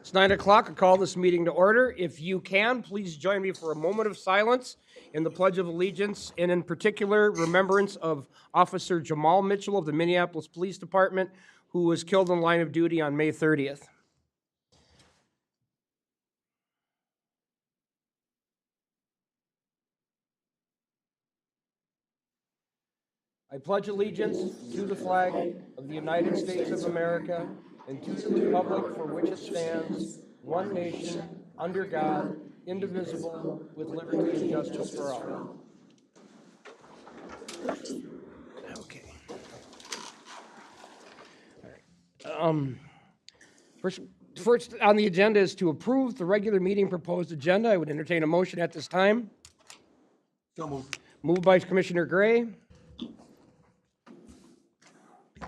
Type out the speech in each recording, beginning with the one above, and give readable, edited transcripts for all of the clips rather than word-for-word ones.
It's 9 o'clock. I call this meeting to order. If you can, please join me for a moment of silence in the Pledge of Allegiance, and in particular, remembrance of Officer Jamal Mitchell of the Minneapolis Police Department, who was killed in the line of duty on May 30th. I pledge allegiance to the flag of the United States of America and to the republic for which it stands, one nation, under God, indivisible, with liberty and justice for all. Okay. All right. First on the agenda is to approve the regular meeting proposed agenda. I would entertain a motion at this time. So moved. Moved by Commissioner Gray,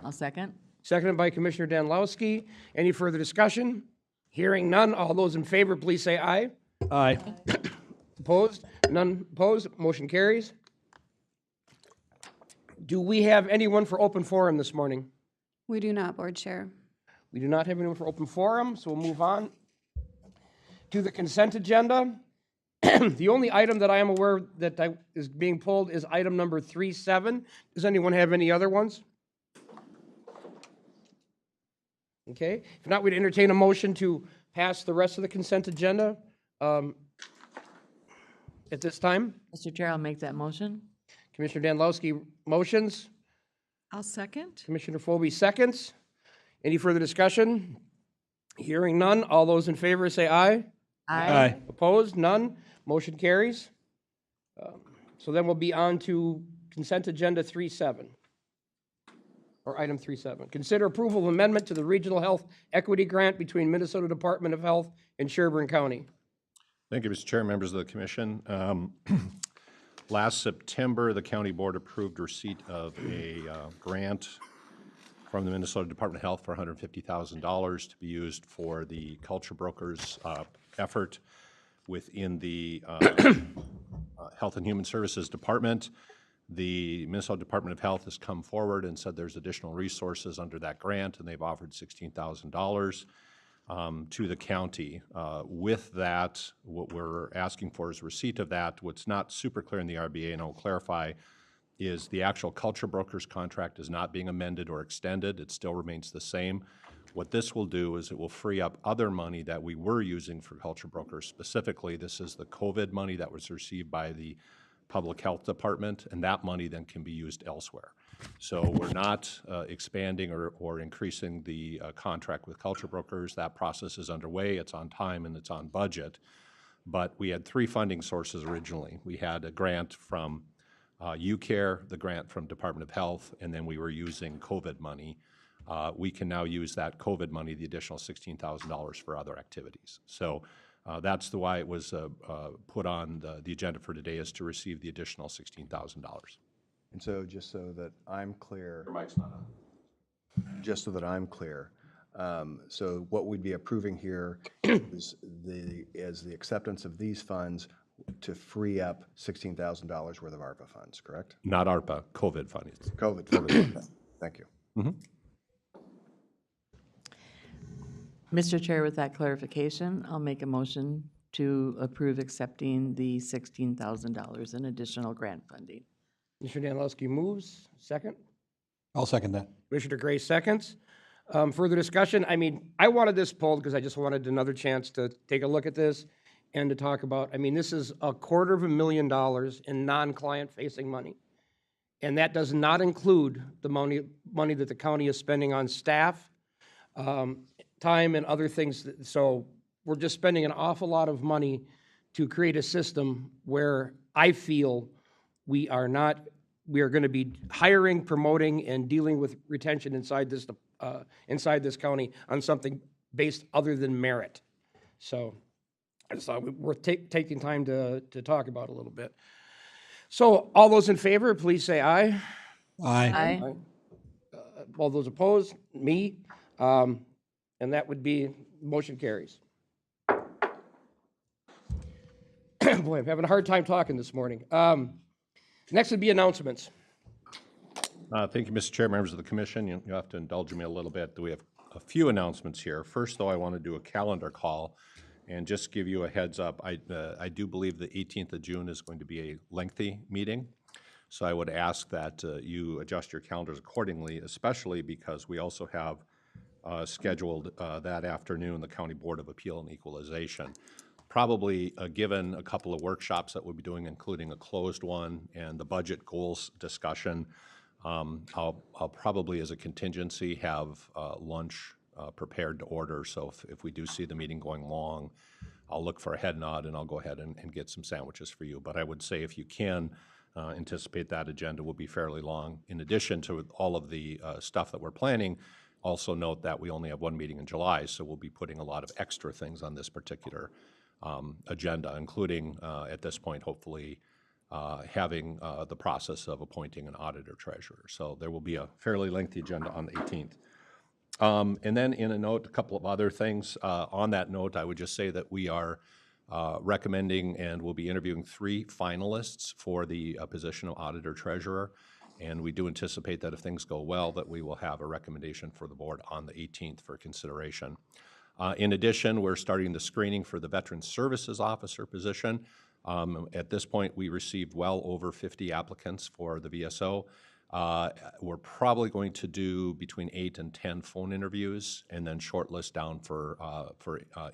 I'll second. seconded by Commissioner Danlowski. Any further discussion? Hearing none. All those in favor, please say aye. Aye. Opposed? None opposed. Motion carries. Do we have anyone for open forum this morning? We do not, Board Chair. We do not have anyone for open forum, so we'll move on to the consent agenda. The only item that I am aware that is being pulled is item number 3.7. Does anyone have any other ones? Okay. If not, we'd entertain a motion to pass the rest of the consent agenda at this time. Mr. Chair, I'll make that motion. Commissioner Danlowski motions. I'll second. Commissioner Philby seconds. Any further discussion? Hearing none. All those in favor say aye. Aye. Opposed? None. Motion carries. So then we'll be on to consent agenda 3.7, or item 3.7. Consider approval of amendment to the Regional Health Equity Grant between Minnesota Department of Health and Sherburne County. Thank you, Mr. Chair, members of the commission. Last September, the county board approved receipt of a grant from the Minnesota Department of Health for $150,000 to be used for the culture brokers effort within the Health and Human Services Department. The Minnesota Department of Health has come forward and said there's additional resources under that grant, and they've offered $16,000 to the county. With that, what we're asking for is receipt of that. What's not super clear in the RBA, and I'll clarify, is the actual culture brokers contract is not being amended or extended. It still remains the same. What this will do is it will free up other money that we were using for culture brokers. Specifically, this is the COVID money that was received by the Public Health Department, and that money then can be used elsewhere. So we're not expanding or increasing the contract with culture brokers. That process is underway. It's on time and it's on budget. But we had three funding sources originally. We had a grant from UCare, the grant from Department of Health, and then we were using COVID money. We can now use that COVID money, the additional $16,000 for other activities. So that's why it was put on the agenda for today, is to receive the additional $16,000. And so just so that I'm clear. Your mic's not on. Just so that I'm clear. So what we'd be approving here is the acceptance of these funds to free up $16,000 worth of ARPA funds, correct? Not ARPA, COVID funding. COVID. Thank you. Mm-hmm. Mr. Chair, with that clarification, I'll make a motion to approve accepting the $16,000 in additional grant funding. Commissioner Danlowski moves. Second. I'll second that. Commissioner Gray seconds. Further discussion? I mean, I wanted this pulled because I just wanted another chance to take a look at this and to talk about, I mean, this is $250,000 in non-client facing money. And that does not include the money that the county is spending on staff, time and other things. So we're just spending an awful lot of money to create a system where I feel we are going to be hiring, promoting, and dealing with retention inside this county on something based other than merit. So I just thought we're taking time to talk about it a little bit. So all those in favor, please say aye. Aye. Aye. All those opposed, me. And that would be, motion carries. Boy, I'm having a hard time talking this morning. Next would be announcements. Thank you, Mr. Chair, members of the commission. You have to indulge me a little bit. We have a few announcements here. First, though, I want to do a calendar call and just give you a heads up. I do believe the 18th of June is going to be a lengthy meeting. So I would ask that you adjust your calendars accordingly, especially because we also have scheduled that afternoon the County Board of Appeal and Equalization. Probably given a couple of workshops that we'll be doing, including a closed one and the budget goals discussion, I'll probably, as a contingency, have lunch prepared to order. So if we do see the meeting going long, I'll look for a head nod and I'll go ahead and get some sandwiches for you. But I would say if you can anticipate that agenda will be fairly long. In addition to all of the stuff that we're planning, also note that we only have one meeting in July, so we'll be putting a lot of extra things on this particular agenda, including at this point, hopefully, having the process of appointing an auditor treasurer. So there will be a fairly lengthy agenda on the 18th. And then in a note, a couple of other things. On that note, I would just say that we are recommending and will be interviewing 3 finalists for the position of auditor treasurer. And we do anticipate that if things go well, that we will have a recommendation for the board on the 18th for consideration. In addition, we're starting the screening for the Veteran Services Officer position. At this point, we received well over 50 applicants for the VSO. We're probably going to do between 8 and 10 phone interviews and then shortlist down for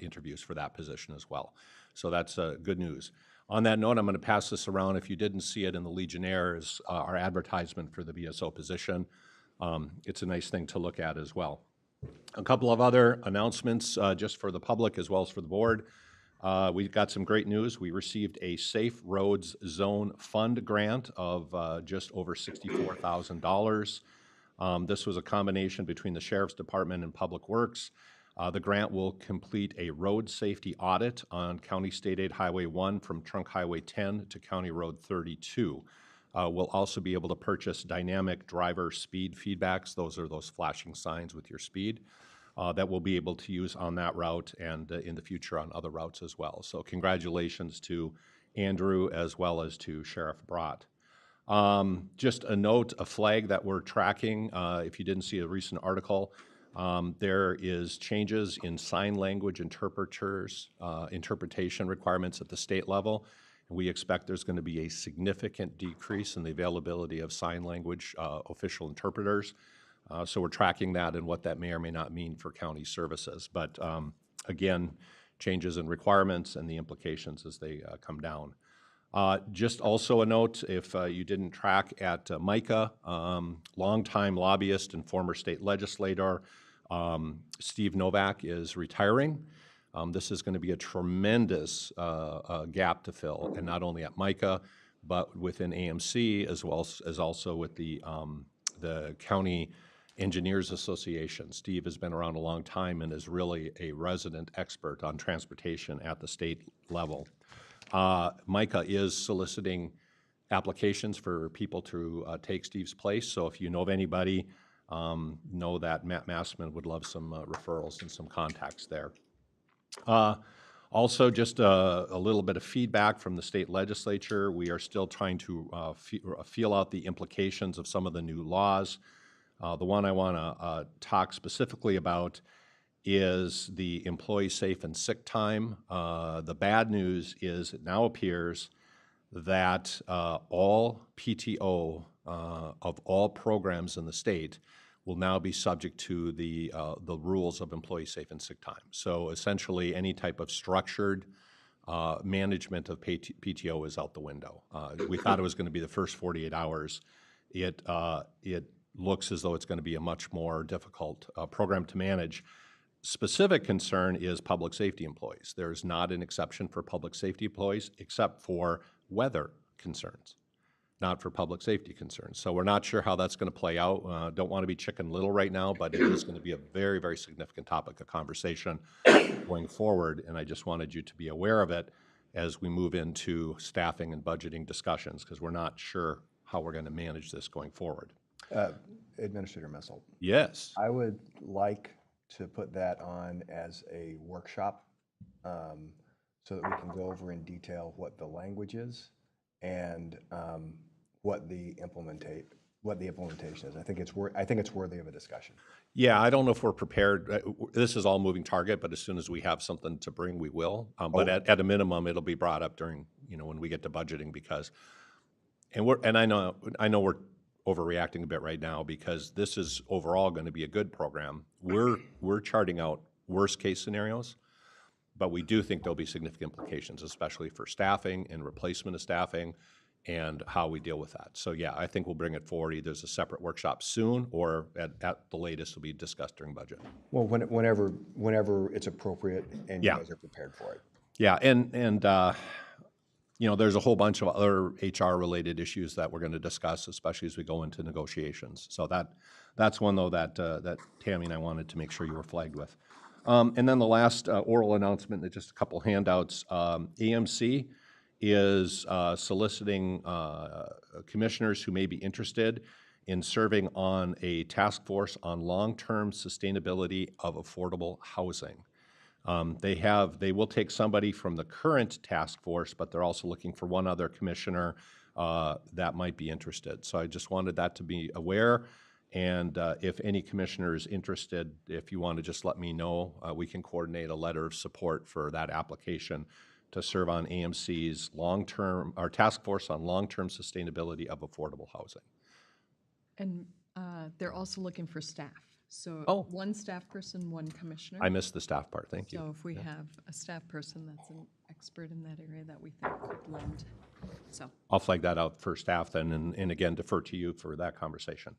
interviews for that position as well. So that's good news. On that note, I'm going to pass this around. If you didn't see it in the Legionnaires, our advertisement for the VSO position, it's a nice thing to look at as well. A couple of other announcements just for the public as well as for the board. We've got some great news. We received a Safe Roads Zone Fund grant of just over $64,000. This was a combination between the Sheriff's Department and Public Works. The grant will complete a road safety audit on County State Aid Highway 1 from Trunk Highway 10 to County Road 32. We'll also be able to purchase dynamic driver speed feedbacks. Those are those flashing signs with your speed that we'll be able to use on that route and in the future on other routes as well. So congratulations to Andrew as well as to Sheriff Brott. Just a note, a flag that we're tracking. If you didn't see a recent article, there is changes in sign language interpretation requirements at the state level. And we expect there's going to be a significant decrease in the availability of sign language official interpreters. So we're tracking that and what that may or may not mean for county services. But again, changes in requirements and the implications as they come down. Just also a note, if you didn't track at Micah, longtime lobbyist and former state legislator, Steve Novak is retiring. This is going to be a tremendous gap to fill, and not only at Micah, but within AMC as well as also with the County Engineers Association. Steve has been around a long time and is really a resident expert on transportation at the state level. Micah is soliciting applications for people to take Steve's place. So if you know of anybody, know that Matt Massman would love some referrals and some contacts there. Also, just a little bit of feedback from the state legislature. We are still trying to feel out the implications of some of the new laws. The one I want to talk specifically about is the employee safe and sick time. The bad news is it now appears that all PTO of all programs in the state will now be subject to the rules of employee safe and sick time. So essentially, any type of structured management of PTO is out the window. We thought it was going to be the first 48 hours. It looks as though it's going to be a much more difficult program to manage. Specific concern is public safety employees. There's not an exception for public safety employees except for weather concerns, not for public safety concerns. So we're not sure how that's going to play out. Don't want to be Chicken Little right now, but it is going to be a very, very significant topic of conversation going forward, and I just wanted you to be aware of it as we move into staffing and budgeting discussions, because we're not sure how we're going to manage this going forward. Administrator Messel, Yes. I would like to put that on as a workshop so that we can go over in detail what the language is and what the what the implementation is. I think it's worthy of a discussion. Yeah, I don't know if we're prepared. This is all moving target, but as soon as we have something to bring, we will. But at a minimum, it'll be brought up during, when we get to budgeting because, and I know we're overreacting a bit right now because this is overall going to be a good program. We're charting out worst case scenarios, but we do think there'll be significant implications, especially for staffing and replacement of staffing and how we deal with that. So yeah, I think we'll bring it forward either as a separate workshop soon or at the latest will be discussed during budget. Well, whenever it's appropriate and you Yeah. guys are prepared for it. Yeah, and there's a whole bunch of other HR-related issues that we're going to discuss, especially as we go into negotiations. So that's one, though, that Tammy and I wanted to make sure you were flagged with. And then the last oral announcement, just a couple handouts. AMC is soliciting commissioners who may be interested in serving on a task force on long-term sustainability of affordable housing. They will take somebody from the current task force, but they're also looking for one other commissioner that might be interested. So I just wanted that to be aware. And if any commissioner is interested, if you want to just let me know, we can coordinate a letter of support for that application to serve on AMC's our task force on long-term sustainability of affordable housing. And they're also looking for staff. So Oh. one staff person, one commissioner. I missed the staff part, thank you. So if we have a staff person that's an expert in that area that we think could lend, so. I'll flag that out for staff then, and again, defer to you for that conversation.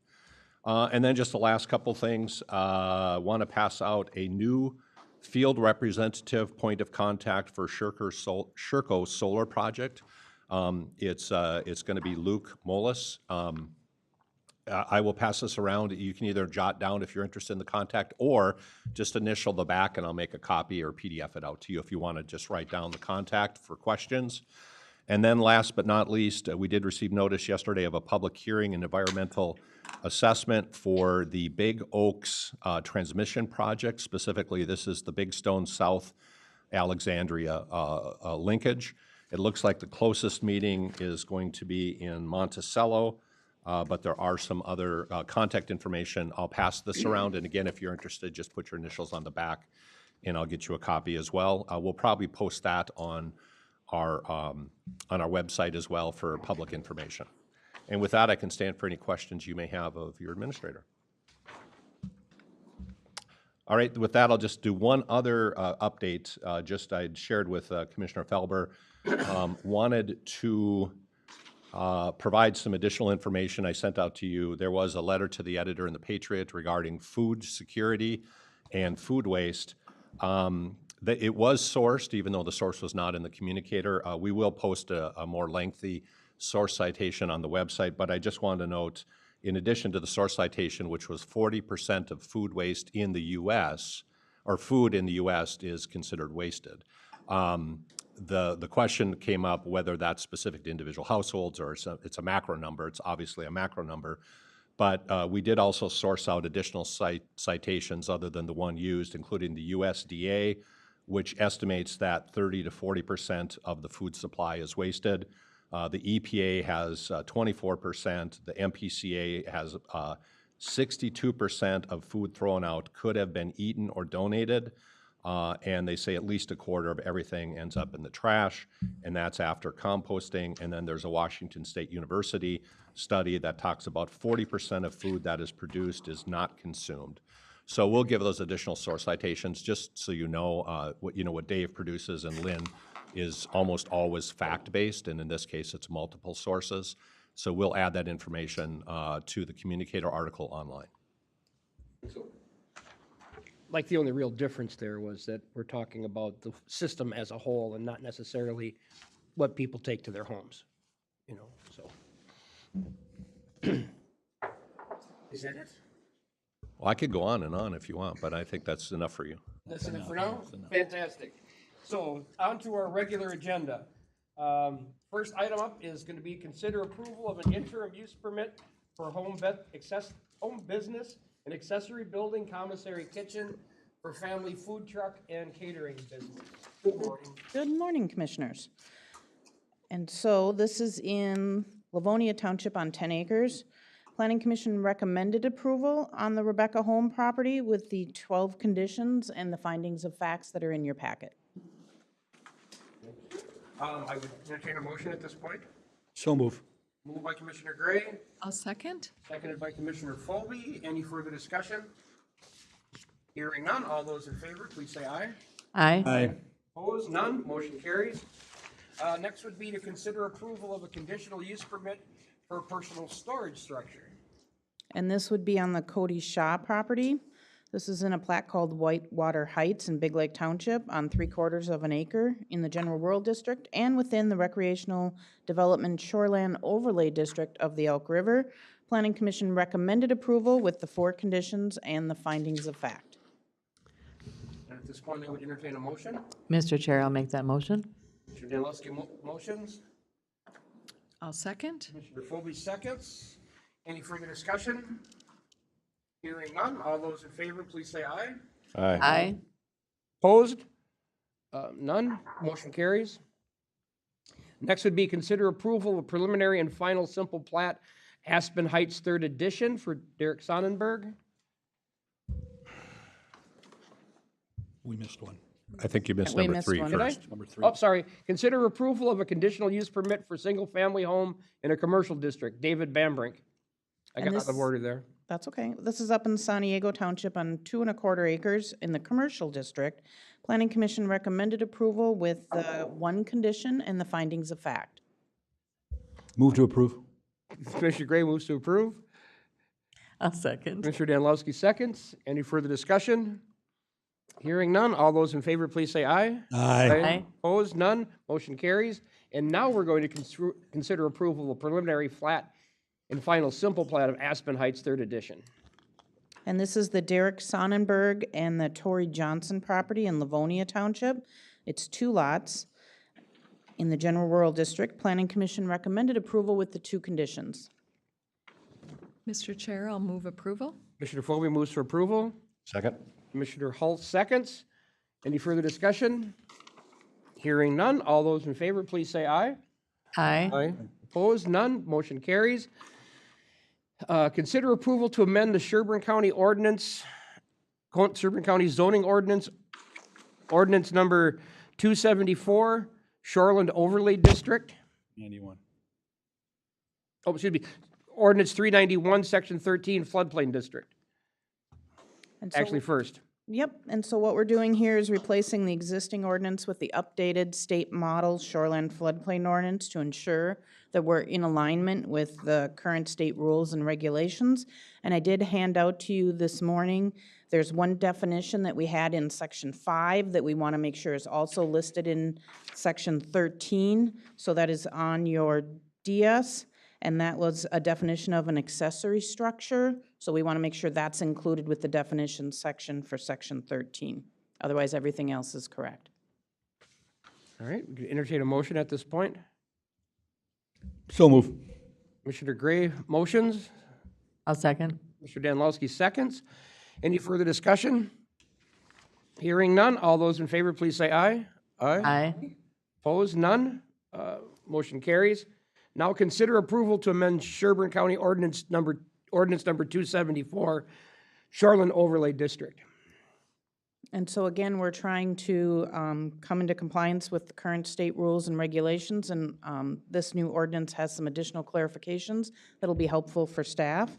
And then just the last couple things, want to pass out a new field representative point of contact for Sherco Solar Project. It's going to be Luke Mollis. I will pass this around. You can either jot down if you're interested in the contact or just initial the back and I'll make a copy or PDF it out to you if you want to just write down the contact for questions. And then last but not least, we did receive notice yesterday of a public hearing and environmental assessment for the Big Oaks transmission project. Specifically, this is the Big Stone South Alexandria linkage. It looks like the closest meeting is going to be in Monticello, but there are some other contact information. I'll pass this around, and again, if you're interested, just put your initials on the back, and I'll get you a copy as well. We'll probably post that on our website as well for public information. And with that, I can stand for any questions you may have of your administrator. All right, with that, I'll just do one other update. I'd shared with Commissioner Felber, wanted to provide some additional information I sent out to you. There was a letter to the editor in the Patriot regarding food security and food waste. It was sourced, even though the source was not in the communicator. We will post a more lengthy source citation on the website, but I just wanted to note, in addition to the source citation, which was 40% of food waste in the U.S., or food in the U.S. is considered wasted. The question came up whether that's specific to individual households or it's a macro number. It's obviously a macro number. But we did also source out additional citations other than the one used, including the USDA, which estimates that 30 to 40% of the food supply is wasted. The EPA has 24%. The MPCA has 62% of food thrown out could have been eaten or donated. And they say at least a quarter of everything ends up in the trash, and that's after composting. And then there's a Washington State University study that talks about 40% of food that is produced is not consumed. So we'll give those additional source citations just so you know what Dave produces, and Lynn is almost always fact-based, and in this case it's multiple sources. So we'll add that information to the communicator article online. Like the only real difference there was that we're talking about the system as a whole and not necessarily what people take to their homes, so. Is that it? Well, I could go on and on if you want, but I think that's enough for you. That's enough for now? Fantastic. So, on to our regular agenda. First item up is going to be consider approval of an interim use permit for home business and accessory building commissary kitchen for family food truck and catering business. Good morning. Good morning, Commissioners. And so this is in Livonia Township on 10 acres. Planning Commission recommended approval on the Rebecca Home property with the 12 conditions and the findings of facts that are in your packet. I would entertain a motion at this point. So move. Moved by Commissioner Gray, I'll second. seconded by Commissioner Folby. Any further discussion? Hearing none, all those in favor, please say aye. Aye. Aye. Opposed, none, motion carries. Next would be to consider approval of a conditional use permit for a personal storage structure. And this would be on the Cody Shaw property. This is in a plat called Whitewater Heights in Big Lake Township on 3/4 of an acre in the General Rural District and within the Recreational Development Shoreland Overlay District of the Elk River. Planning Commission recommended approval with the 4 conditions and the findings of fact. And at this point, I would entertain a motion. Mr. Chair, I'll make that motion. Commissioner Danilowski motions, I'll second. Commissioner Folby seconds. Any further discussion? Hearing none, all those in favor, please say aye. Aye. Aye. Opposed? None, motion carries. Next would be consider approval of preliminary and final simple plat, Aspen Heights 3rd Edition for Derek Sonnenberg. We missed one. I think you missed We number missed 3 one. Did I? first. Number 3. Oh, sorry. Consider approval of a conditional use permit for single-family home in a commercial district, David Bambrink. I And got out of this- order there. That's okay. This is up in San Diego Township on 2¼ acres in the Commercial District. Planning Commission recommended approval with the 1 condition and the findings of fact. Move to approve. Commissioner Gray moves to approve. I'll second. Commissioner Danilowski seconds. Any further discussion? Hearing none, all those in favor, please say aye. Aye. Aye. Opposed, none, motion carries. And now we're going to consider approval of preliminary flat and final simple plat of Aspen Heights 3rd Edition. And this is the Derek Sonnenberg and the Tori Johnson property in Livonia Township. It's 2 lots in the General Rural District. Planning Commission recommended approval with the 2 conditions. Mr. Chair, I'll move approval. Commissioner Folby moves for approval. Second? Commissioner Halt seconds. Any further discussion? Hearing none, all those in favor, please say aye. Aye. Aye. Opposed, none, motion carries. Consider approval to amend the Sherburne County ordinance, Sherburne County zoning ordinance, ordinance number 274, Shoreland Overlay District. 91. Oh, excuse me, ordinance 391, section 13, floodplain district. And so- Actually, first. Yep, and so what we're doing here is replacing the existing ordinance with the updated state model shoreline floodplain ordinance to ensure that we're in alignment with the current state rules and regulations. And I did hand out to you this morning, there's one definition that we had in section 5 that we want to make sure is also listed in section 13. So that is on your DS. And that was a definition of an accessory structure, so we want to make sure that's included with the definition section for section 13. Otherwise, everything else is correct. All right, entertain a motion at this point. So move. Commissioner Gray motions, I'll second. Mr. Danilowski seconds. Any further discussion? Hearing none, all those in favor, please say aye. Aye. Opposed, none. Motion carries. Now consider approval to amend Sherburne County ordinance number 274, Shoreland Overlay District. And so again, we're trying to come into compliance with the current state rules and regulations, and this new ordinance has some additional clarifications that'll be helpful for staff.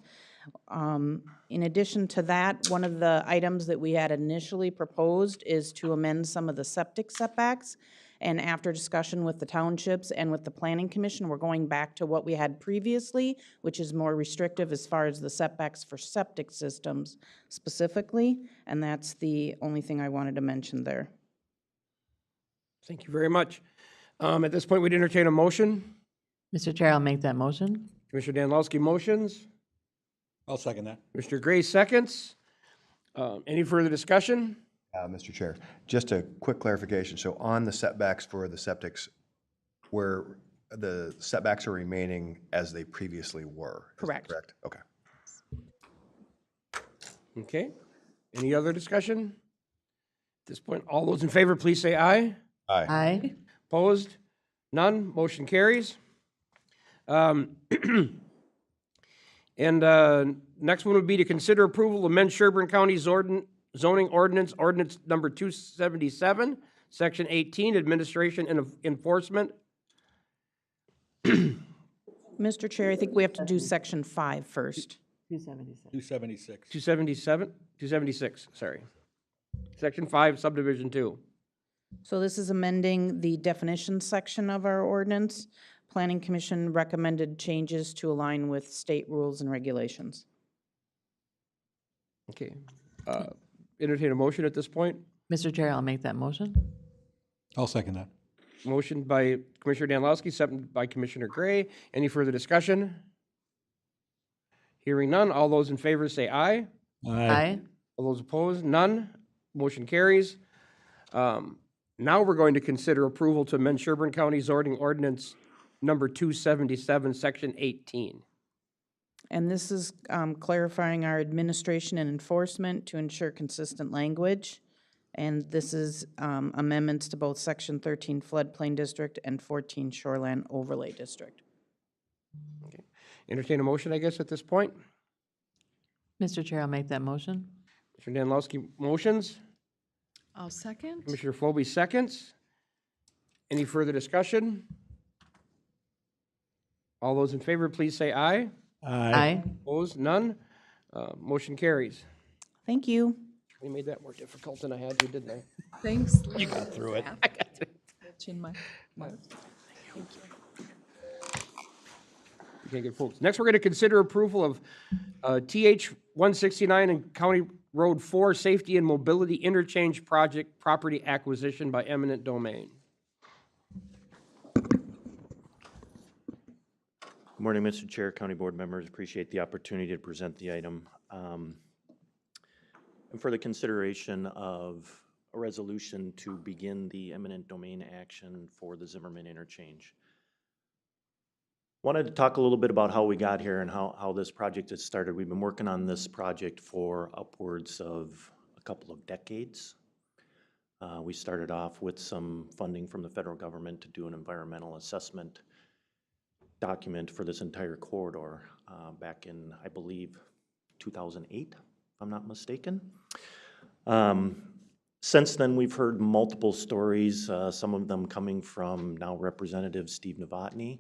In addition to that, one of the items that we had initially proposed is to amend some of the septic setbacks. And after discussion with the townships and with the planning commission, we're going back to what we had previously, which is more restrictive as far as the setbacks for septic systems specifically. And that's the only thing I wanted to mention there. Thank you very much. At this point, we'd entertain a motion. Mr. Chair, I'll make that motion. Commissioner Danilowski motions. I'll second that. Mr. Gray seconds. Any further discussion? Mr. Chair, just a quick clarification. So on the setbacks for the septics, where the setbacks are remaining as they previously were? Is that Correct. Correct, okay. Okay. Any other discussion? At this point, all those in favor, please say aye. Aye. Opposed? None. Motion carries. And next one would be to consider approval of amend Sherburne County zoning ordinance, ordinance number 277, section 18, administration and enforcement. Mr. Chair, I think we have to do section 5 first. 276. 276. 276, sorry. Section 5, subdivision 2. So this is amending the definition section of our ordinance. Planning Commission recommended changes to align with state rules and regulations. Okay. Entertain a motion at this point. Mr. Chair, I'll make that motion. I'll second that. Motion by Commissioner Danilowski, seconded by Commissioner Gray. Any further discussion? Hearing none. All those in favor say aye. Aye. All those opposed, none. Motion carries. Now we're going to consider approval to amend Sherburne County zoning ordinance number 277, section 18. And this is clarifying our administration and enforcement to ensure consistent language. And this is amendments to both Section 13 floodplain district and 14 shoreline overlay district. Okay. Entertain a motion, I guess, at this point. Mr. Chair, I'll make that motion. Commissioner Danilowski motions. I'll second. Commissioner Philby seconds. Any further discussion? All those in favor, please say aye. Aye. Opposed, none. Motion carries. Thank you. I made that more difficult than I had to, didn't I? Thanks. You got through it. It's in my mouth. Okay, good folks. Next, we're going to consider approval of TH 169 and County Road 4 Safety and Mobility Interchange Project Property Acquisition by Eminent Domain. Good morning, Mr. Chair, County Board members. Appreciate the opportunity to present the item. And for the consideration of a resolution to begin the eminent domain action for the Zimmerman interchange. Wanted to talk a little bit about how we got here and how this project has started. We've been working on this project for upwards of a couple of decades. We started off with some funding from the federal government to do an environmental assessment document for this entire corridor back in, I believe, 2008, if I'm not mistaken. Since then, we've heard multiple stories, some of them coming from now Representative Steve Novotny,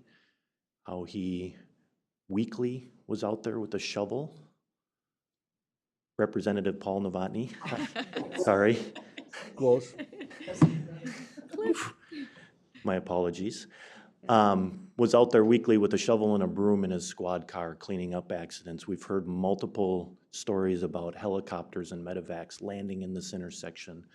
how he weekly was out there with a shovel. Representative Paul Novotny, sorry. Close. My apologies. Was out there weekly with a shovel and a broom in his squad car cleaning up accidents. We've heard multiple stories about helicopters and medevacs landing in this intersection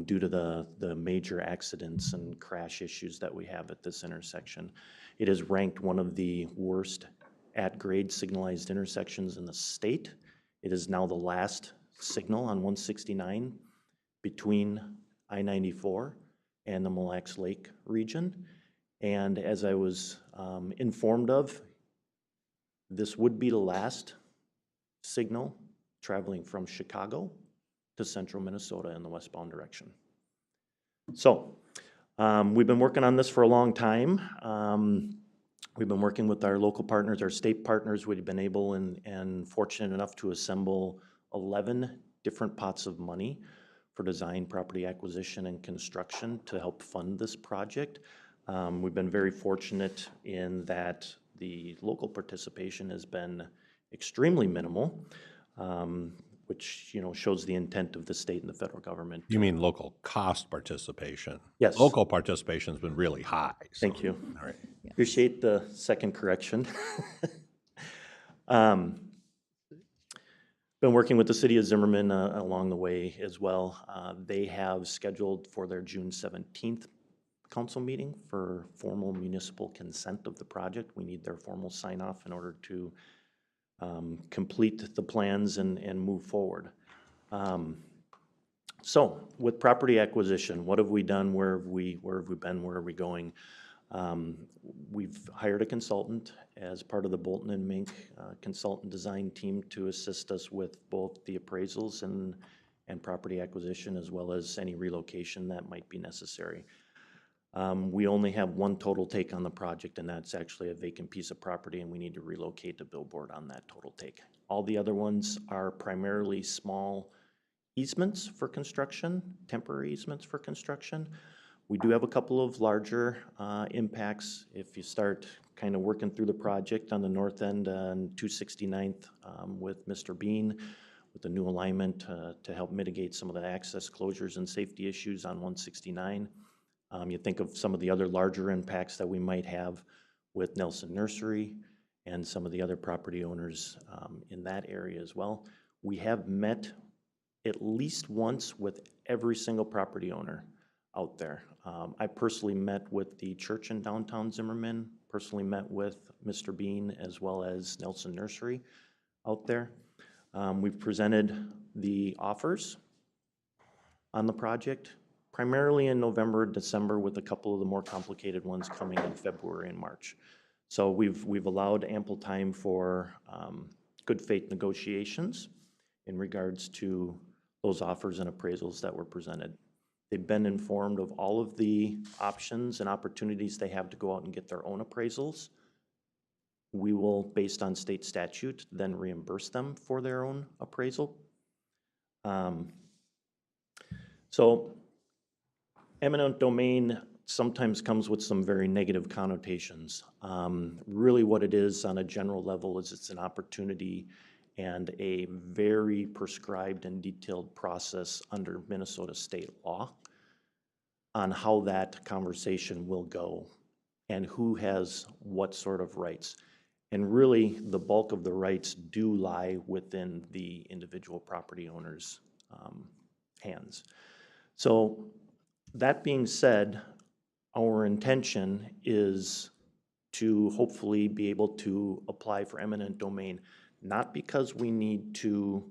due to the major accidents and crash issues that we have at this intersection. It is ranked one of the worst at-grade signalized intersections in the state. It is now the last signal on 169 between I-94 and the Mille Lacs Lake region. And as I was informed of, this would be the last signal traveling from Chicago to central Minnesota in the westbound direction. So we've been working on this for a long time. We've been working with our local partners, our state partners. We've been able and fortunate enough to assemble 11 different pots of money for design, property acquisition, and construction to help fund this project. We've been very fortunate in that the local participation has been extremely minimal, which shows the intent of the state and the federal government. You mean local cost participation? Yes. Local participation's been really high. So- Thank you. All right. Appreciate the second correction. Been working with the city of Zimmerman along the way as well. They have scheduled for their June 17th council meeting for formal municipal consent of the project. We need their formal sign off in order to complete the plans and move forward. So with property acquisition, what have we done? Where have we been? Where are we going? We've hired a consultant as part of the Bolton and Mink consultant design team to assist us with both the appraisals and property acquisition, as well as any relocation that might be necessary. We only have one total take on the project, and that's actually a vacant piece of property, and we need to relocate the billboard on that total take. All the other ones are primarily small easements for construction, temporary easements for construction. We do have a couple of larger impacts. If you start kind of working through the project on the north end on 269th with Mr. Bean, with the new alignment to help mitigate some of the access closures and safety issues on 169. You think of some of the other larger impacts that we might have with Nelson Nursery and some of the other property owners in that area as well. We have met at least once with every single property owner out there. I personally met with the church in downtown Zimmerman, personally met with Mr. Bean as well as Nelson Nursery out there. We've presented the offers on the project, primarily in November and December, with a couple of the more complicated ones coming in February and March. So we've allowed ample time for good faith negotiations in regards to those offers and appraisals that were presented. They've been informed of all of the options and opportunities they have to go out and get their own appraisals. We will, based on state statute, then reimburse them for their own appraisal. So eminent domain sometimes comes with some very negative connotations. Really what it is on a general level is it's an opportunity and a very prescribed and detailed process under Minnesota state law on how that conversation will go and who has what sort of rights. And really, the bulk of the rights do lie within the individual property owner's hands. So that being said, our intention is to hopefully be able to apply for eminent domain, not because we need to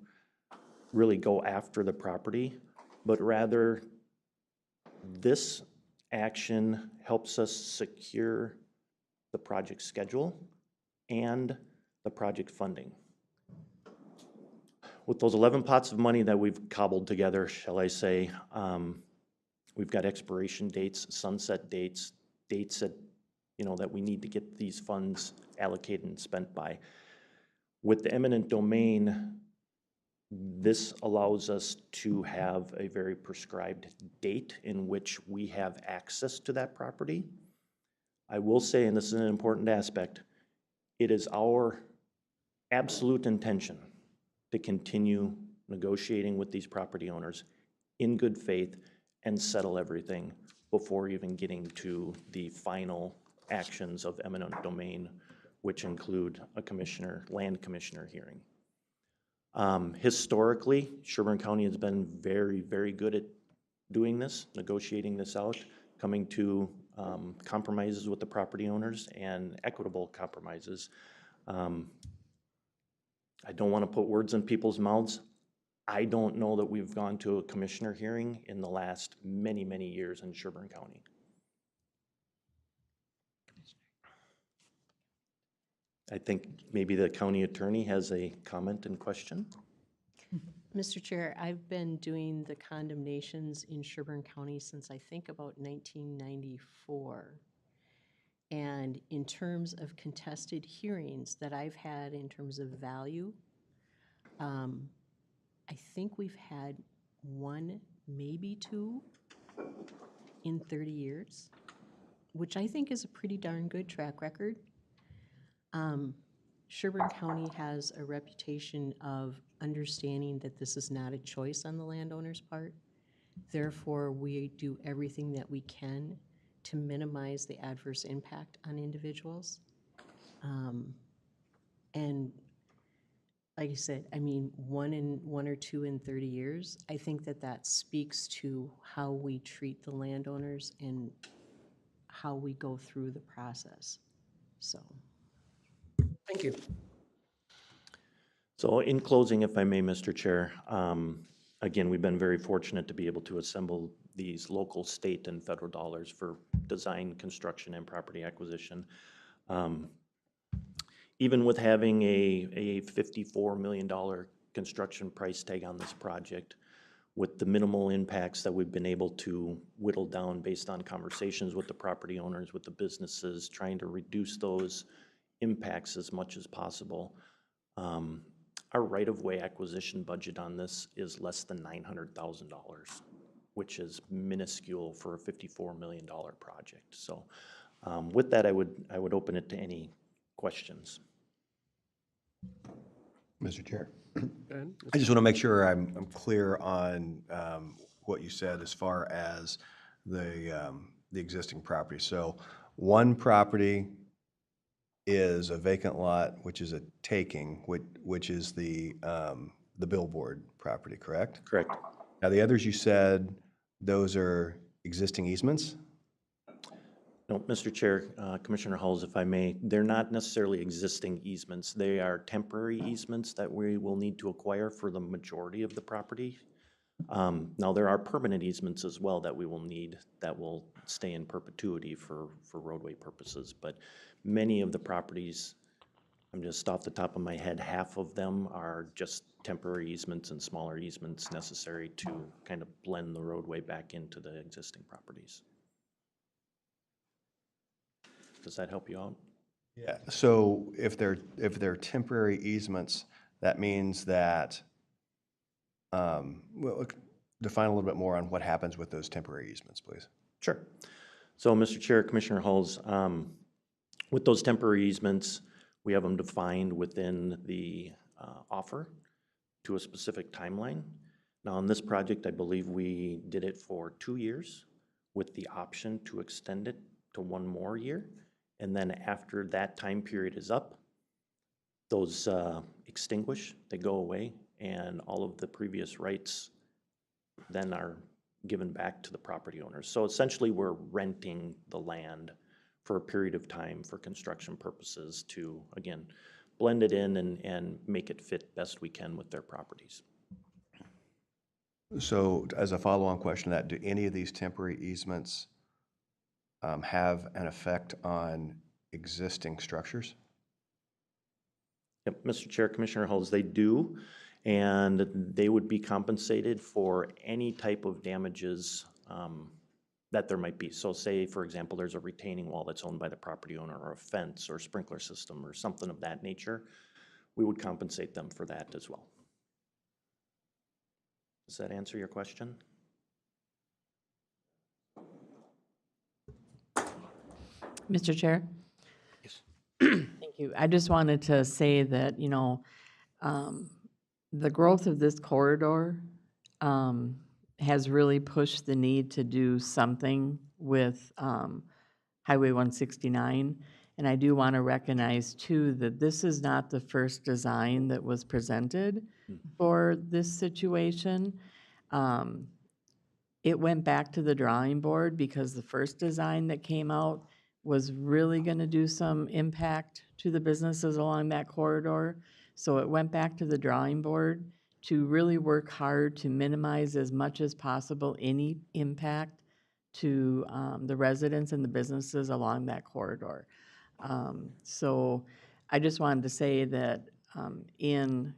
really go after the property, but rather this action helps us secure the project schedule and the project funding. With those 11 pots of money that we've cobbled together, shall I say, we've got expiration dates, sunset dates, dates that, that we need to get these funds allocated and spent by. With the eminent domain, this allows us to have a very prescribed date in which we have access to that property. I will say, and this is an important aspect, it is our absolute intention to continue negotiating with these property owners in good faith and settle everything before even getting to the final actions of eminent domain, which include a land commissioner hearing. Historically, Sherburne County has been very, very good at doing this, negotiating this out, coming to compromises with the property owners and equitable compromises. I don't want to put words in people's mouths. I don't know that we've gone to a commissioner hearing in the last many, many years in Sherburne County. I think maybe the county attorney has a comment and question. Mr. Chair, I've been doing the condemnations in Sherburne County since I think about 1994. And in terms of contested hearings that I've had in terms of value, I think we've had one, maybe two in 30 years, which I think is a pretty darn good track record. Sherburne County has a reputation of understanding that this is not a choice on the landowner's part. Therefore, we do everything that we can to minimize the adverse impact on individuals. And like I said, I mean, one or two in 30 years, I think that speaks to how we treat the landowners and how we go through the process, so. Thank you. So in closing, if I may, Mr. Chair, again, we've been very fortunate to be able to assemble these local, state, and federal dollars for design, construction, and property acquisition. Even with having a $54 million construction price tag on this project, with the minimal impacts that we've been able to whittle down based on conversations with the property owners, with the businesses, trying to reduce those impacts as much as possible. Our right-of-way acquisition budget on this is less than $900,000, which is minuscule for a $54 million project. So with that, I would open it to any questions. Mr. Chair. Go ahead. I just want to make sure I'm clear on what you said as far as the existing property. So one property is a vacant lot, which is a taking, which is the billboard property, correct? Correct. Now, the others you said, those are existing easements? No, Mr. Chair, Commissioner Hulls, if I may, they're not necessarily existing easements. They are temporary easements that we will need to acquire for the majority of the property. Now, there are permanent easements as well that we will need that will stay in perpetuity for roadway purposes. But many of the properties, I'm just off the top of my head, half of them are just temporary easements and smaller easements necessary to kind of blend the roadway back into the existing properties. Does that help you out? Yeah. So if they're temporary easements, that means that, well, define a little bit more on what happens with those temporary easements, please. Sure. So, Mr. Chair, Commissioner Hulls, with those temporary easements, we have them defined within the offer to a specific timeline. Now, on this project, I believe we did it for 2 years with the option to extend it to 1 more year. And then after that time period is up, those extinguish, they go away, and all of the previous rights then are given back to the property owners. So essentially, we're renting the land for a period of time for construction purposes to, again, blend it in and make it fit best we can with their properties. So as a follow-on question to that, do any of these temporary easements have an effect on existing structures? Yep, Mr. Chair, Commissioner Hulls, they do, and they would be compensated for any type of damages that there might be. So say, for example, there's a retaining wall that's owned by the property owner, or a fence or sprinkler system or something of that nature, we would compensate them for that as well. Does that answer your question? Mr. Chair? Yes. Thank you. I just wanted to say that, the growth of this corridor has really pushed the need to do something with Highway 169. And I do want to recognize, too, that this is not the first design that was presented for this situation. It went back to the drawing board because the first design that came out was really going to do some impact to the businesses along that corridor. So it went back to the drawing board to really work hard to minimize as much as possible any impact to the residents and the businesses along that corridor. So I just wanted to say that in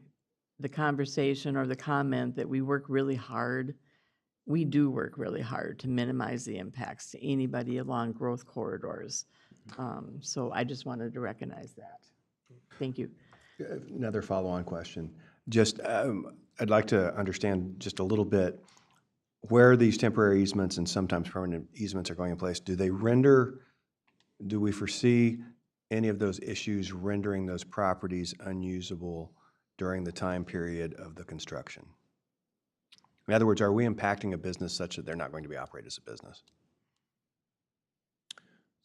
the conversation or the comment that we work really hard, we do work really hard to minimize the impacts to anybody along growth corridors. So I just wanted to recognize that. Thank you. Another follow-on question. Just, I'd like to understand just a little bit where these temporary easements and sometimes permanent easements are going in place. Do we foresee any of those issues rendering those properties unusable during the time period of the construction? In other words, are we impacting a business such that they're not going to be operated as a business?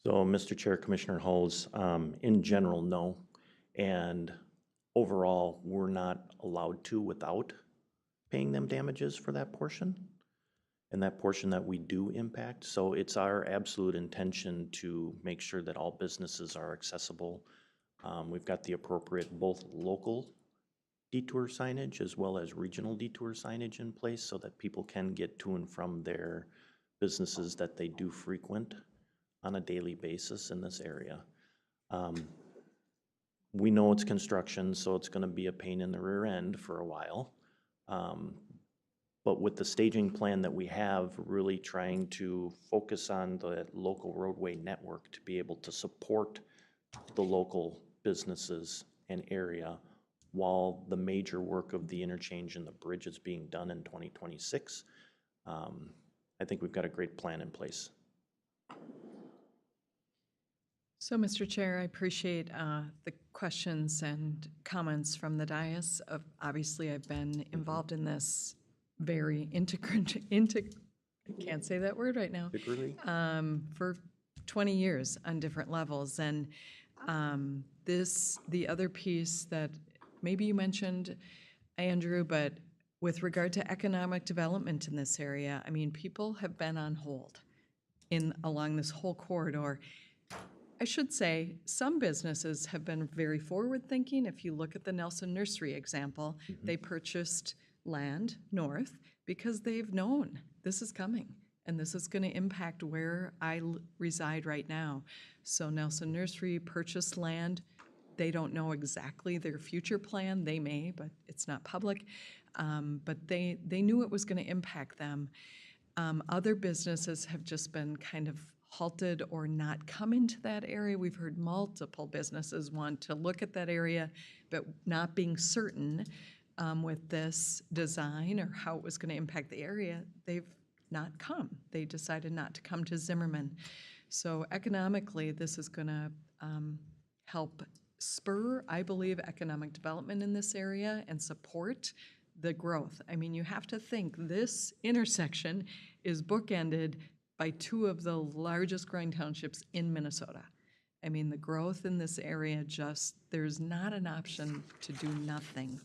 So, Mr. Chair, Commissioner Hulls, in general, no. And overall, we're not allowed to without paying them damages for that portion and that portion that we do impact. So it's our absolute intention to make sure that all businesses are accessible. We've got the appropriate both local detour signage as well as regional detour signage in place so that people can get to and from their businesses that they do frequent on a daily basis in this area. We know it's construction, so it's going to be a pain in the rear end for a while. But with the staging plan that we have, really trying to focus on the local roadway network to be able to support the local businesses and area while the major work of the interchange and the bridge is being done in 2026. I think we've got a great plan in place. So, Mr. Chair, I appreciate the questions and comments from the dais. Obviously, I've been involved in this very I can't say that word right now, for 20 years on different levels. And the other piece that maybe you mentioned, Andrew, but with regard to economic development in this area, I mean, people have been on hold along this whole corridor. I should say, some businesses have been very forward-thinking. If you look at the Nelson Nursery example, they purchased land north because they've known this is coming, and this is going to impact where I reside right now. So Nelson Nursery purchased land. They don't know exactly their future plan. They may, but it's not public. But they knew it was going to impact them. Other businesses have just been kind of halted or not come into that area. We've heard multiple businesses want to look at that area, but not being certain with this design or how it was going to impact the area, they've not come. They decided not to come to Zimmerman. So economically, this is going to help spur, I believe, economic development in this area and support the growth. I mean, you have to think this intersection is bookended by two of the largest growing townships in Minnesota. I mean, the growth in this area there's not an option to do nothing.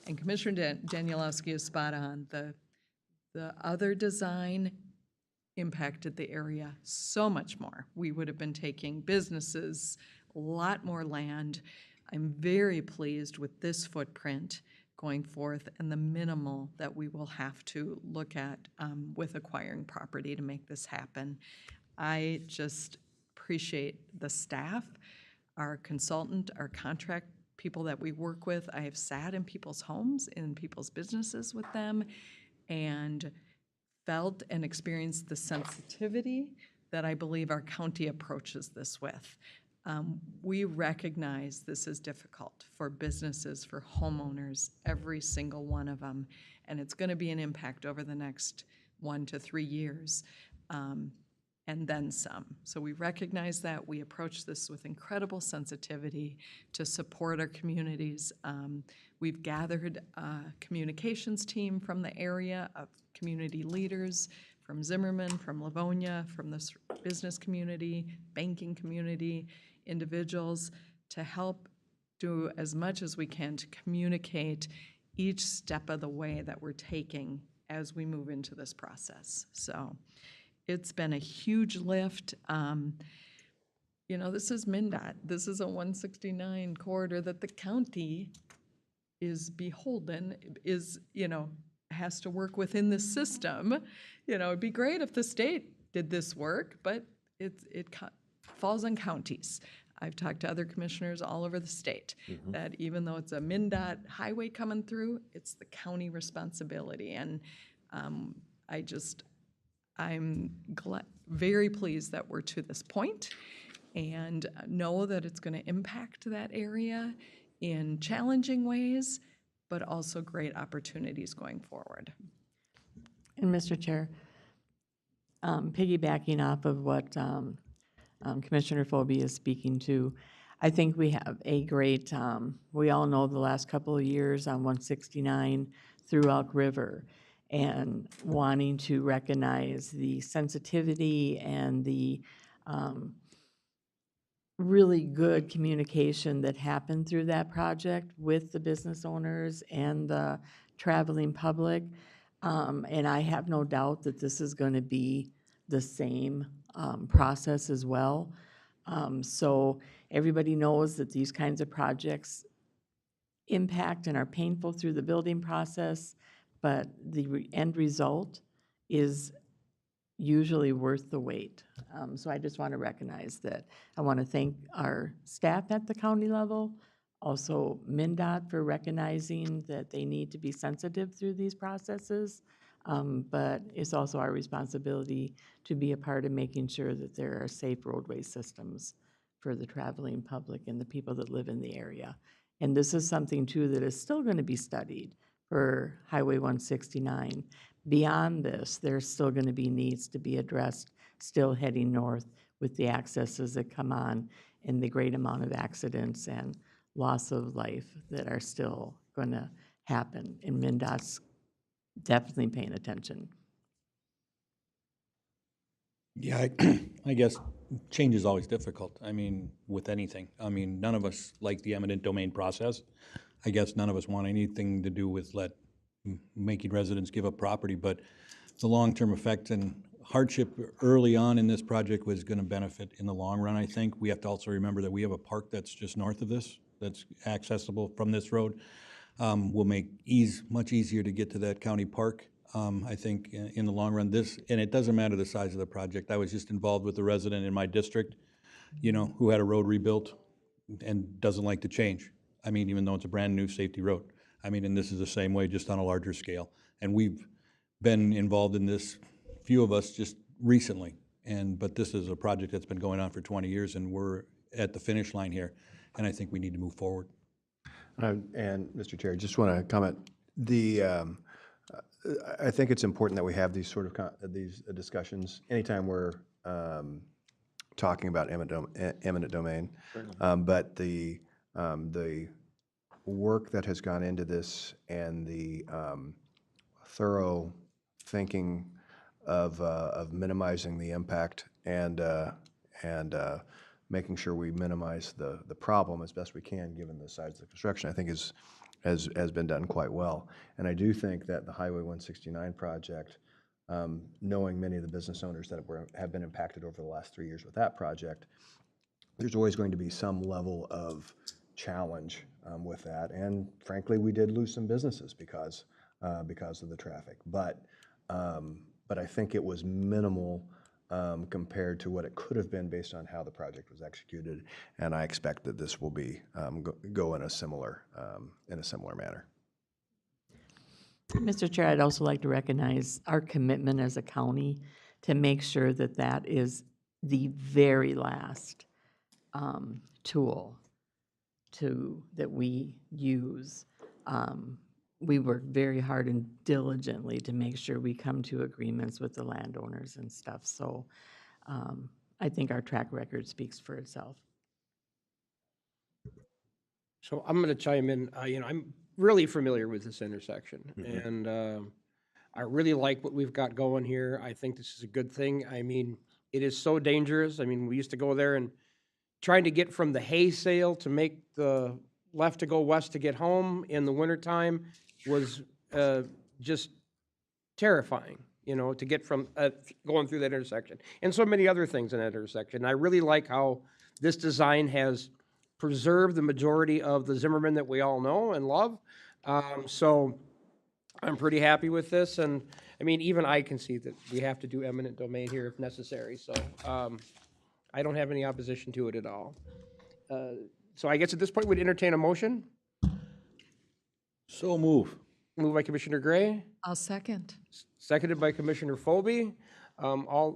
And Commissioner Danielowski is spot on. The other design impacted the area so much more. We would have been taking businesses, a lot more land. I'm very pleased with this footprint going forth and the minimal that we will have to look at with acquiring property to make this happen. I just appreciate the staff, our consultant, our contract people that we work with. I have sat in people's homes, in people's businesses with them, and felt and experienced the sensitivity that I believe our county approaches this with. We recognize this is difficult for businesses, for homeowners, every single one of them, and it's going to be an impact over the next 1 to 3 years, and then some. So we recognize that. We approach this with incredible sensitivity to support our communities. We've gathered a communications team from the area of community leaders, from Zimmerman, from Livonia, from the business community, banking community, individuals, to help do as much as we can to communicate each step of the way that we're taking as we move into this process. So it's been a huge lift. This is MnDOT. This is a 169 corridor that the county is beholden, has to work within the system. It'd be great if the state did this work, but it falls on counties. I've talked to other commissioners all over the state that even though it's a MnDOT highway coming through, it's the county responsibility. And I'm very pleased that we're to this point and know that it's going to impact that area in challenging ways, but also great opportunities going forward. And Mr. Chair, piggybacking off of what Commissioner Phobie is speaking to, I think we have a great, we all know the last couple of years on 169 through Elk River, and wanting to recognize the sensitivity and the really good communication that happened through that project with the business owners and the traveling public. And I have no doubt that this is going to be the same process as well. So everybody knows that these kinds of projects impact and are painful through the building process, but the end result is usually worth the wait. So I just want to recognize that. I want to thank our staff at the county level, also MnDOT for recognizing that they need to be sensitive through these processes, But it's also our responsibility to be a part of making sure that there are safe roadway systems for the traveling public and the people that live in the area. And this is something too that is still going to be studied for Highway 169. Beyond this, there's still going to be needs to be addressed, still heading north with the accesses that come on and the great amount of accidents and loss of life that are still going to happen. And MnDOT's definitely paying attention. Yeah, I guess change is always difficult. I mean, with anything. I mean, none of us like the eminent domain process. I guess none of us want anything to do with making residents give up property, but the long-term effect and hardship early on in this project was going to benefit in the long run, I think. We have to also remember that we have a park that's just north of this, that's accessible from this road. Will make much easier to get to that county park. I think in the long run, and it doesn't matter the size of the project. I was just involved with a resident in my district, who had a road rebuilt and doesn't like to change. I mean, even though it's a brand-new safety road. I mean, and this is the same way, just on a larger scale. And we've been involved in this, few of us, just recently. But this is a project that's been going on for 20 years, and we're at the finish line here. And I think we need to move forward. And Mr. Chair, just want to comment. I think it's important that we have these sort of these discussions anytime we're talking about eminent domain. But the work that has gone into this and the thorough thinking of minimizing the impact and making sure we minimize the problem as best we can, given the size of the construction, I think has been done quite well. And I do think that the Highway 169 project, knowing many of the business owners that have been impacted over the last 3 years with that project, there's always going to be some level of challenge with that. And frankly, we did lose some businesses because of the traffic. But I think it was minimal compared to what it could have been based on how the project was executed, and I expect that this will be go in a similar manner. Mr. Chair, I'd also like to recognize our commitment as a county to make sure that that is the very last tool that we use. We work very hard and diligently to make sure we come to agreements with the landowners and stuff. So I think our track record speaks for itself. So I'm going to chime in. I'm really familiar with this intersection, and I really like what we've got going here. I think this is a good thing. I mean, it is so dangerous. I mean, we used to go there and trying to get from the hay sale to make the left to go west to get home in the wintertime was just terrifying, to get from going through that intersection. And so many other things in that intersection. I really like how this design has preserved the majority of the Zimmerman that we all know and love. So I'm pretty happy with this. And I mean, even I can see that we have to do eminent domain here if necessary. So I don't have any opposition to it at all. So I guess at this point, we'd entertain a motion. So move. Moved by Commissioner Gray, I'll second. seconded by Commissioner Phobie.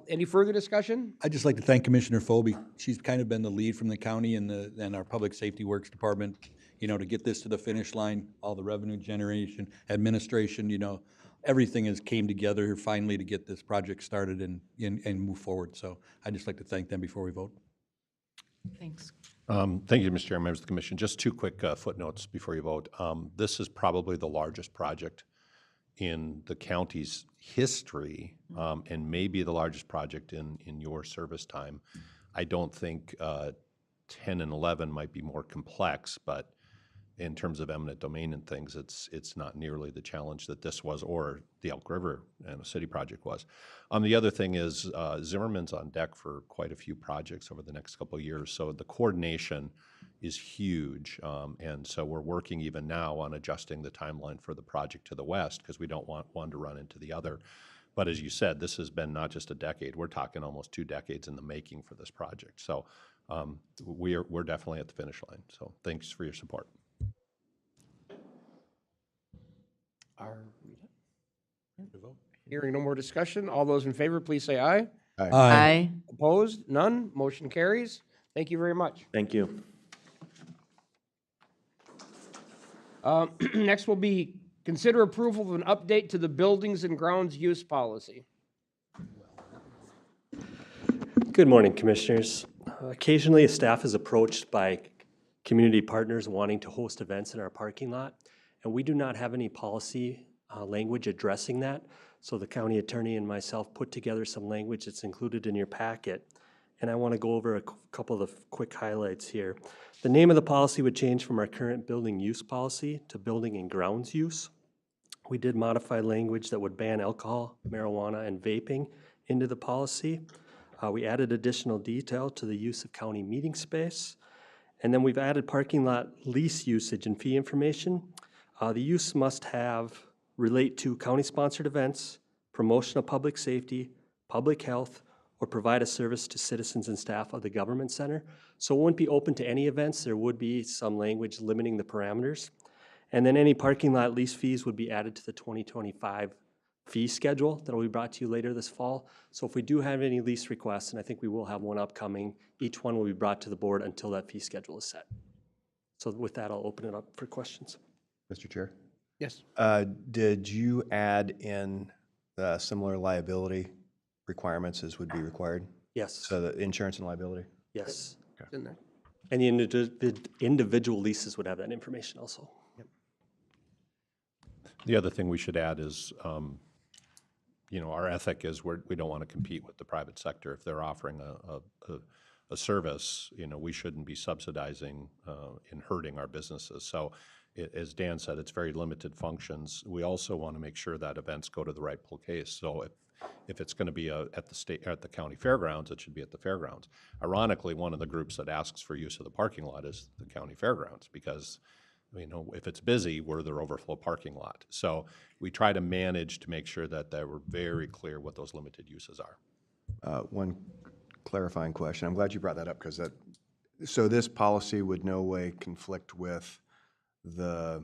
Any further discussion? I'd just like to thank Commissioner Phobie. She's kind of been the lead from the county and our Public Safety Works Department, to get this to the finish line, all the revenue generation, administration, everything has came together here finally to get this project started and move forward. So I'd just like to thank them before we vote. Thanks. Thank you, Mr. Chair, members of the commission. Just two quick footnotes before you vote. This is probably the largest project in the county's history, and maybe the largest project in your service time. I don't think 10 and 11 might be more complex, but in terms of eminent domain and things, it's not nearly the challenge that this was, or the Elk River and the city project was. The other thing is Zimmerman's on deck for quite a few projects over the next couple of years, so the coordination is huge, and so we're working even now on adjusting the timeline for the project to the west because we don't want one to run into the other. But as you said, this has been not just a decade; we're talking almost 2 decades in the making for this project. So we're definitely at the finish line. So thanks for your support. Hearing no more discussion, all those in favor, please say aye. Aye. Opposed? None? Motion carries. Thank you very much. Thank you. Next will be consider approval of an update to the buildings and grounds use policy. Good morning, Commissioners. Occasionally, staff is approached by community partners wanting to host events in our parking lot, and we do not have any policy language addressing that. So the county attorney and myself put together some language that's included in your packet, and I want to go over a couple of the quick highlights here. The name of the policy would change from our current building use policy to building and grounds use. We did modify language that would ban alcohol, marijuana, and vaping into the policy. We added additional detail to the use of county meeting space. And then we've added parking lot lease usage and fee information. The use must relate to county-sponsored events, promotion of public safety, public health, or provide a service to citizens and staff of the government center. So it wouldn't be open to any events. There would be some language limiting the parameters. And then any parking lot lease fees would be added to the 2025 fee schedule that will be brought to you later this fall. So if we do have any lease requests, and I think we will have one upcoming, each one will be brought to the board until that fee schedule is set. So with that, I'll open it up for questions. Mr. Chair? Yes. Did you add in similar liability requirements as would be required? Yes, So the insurance and liability? yes. It's in there. And the individual leases would have that information also. The other thing we should add is, our ethic is we don't want to compete with the private sector. If they're offering a service, we shouldn't be subsidizing and hurting our businesses. So as Dan said, it's very limited functions. We also want to make sure that events go to the right place. So if it's going to be at the county fairgrounds, it should be at the fairgrounds. Ironically, one of the groups that asks for use of the parking lot is the county fairgrounds because if it's busy, we're their overflow parking lot. So we try to manage to make sure that we're very clear what those limited uses are. One clarifying question. I'm glad you brought that up because so this policy would no way conflict with the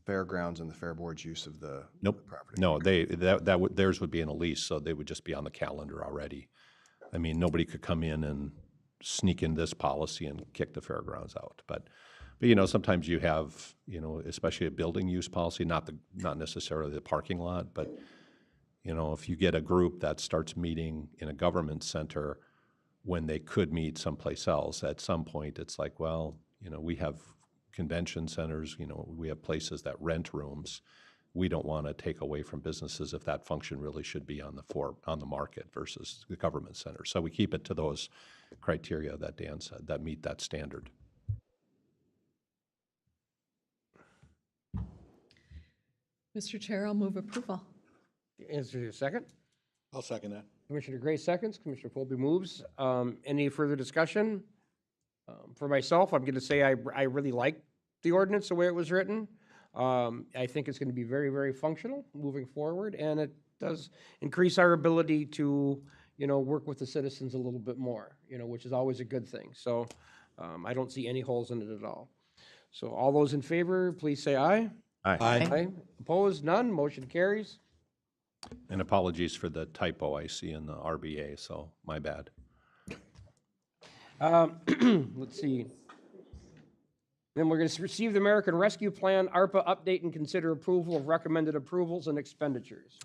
fairgrounds and the fair board's use of the Nope. property. No, theirs would be in a lease, so they would just be on the calendar already. I mean, nobody could come in and sneak in this policy and kick the fairgrounds out. But sometimes you have, especially a building use policy, not necessarily the parking lot, but if you get a group that starts meeting in a government center when they could meet someplace else, at some point it's like, well, we have convention centers, we have places that rent rooms. We don't want to take away from businesses if that function really should be on the market versus the government center. So we keep it to those criteria that Dan said that meet that standard. Mr. Chair, I'll move approval. Is there a second? I'll second that. Commissioner Gray seconds, Commissioner Colby moves. Any further discussion? For myself, I'm going to say I really like the ordinance the way it was written. I think it's going to be very, very functional moving forward, and it does increase our ability to, work with the citizens a little bit more, which is always a good thing. So I don't see any holes in it at all. So all those in favor, please say aye. Aye. Aye. Opposed? None. Motion carries. And apologies for the typo I see in the RBA, so my bad. Let's see. Then we're going to receive the American Rescue Plan, ARPA update, and consider approval of recommended approvals and expenditures.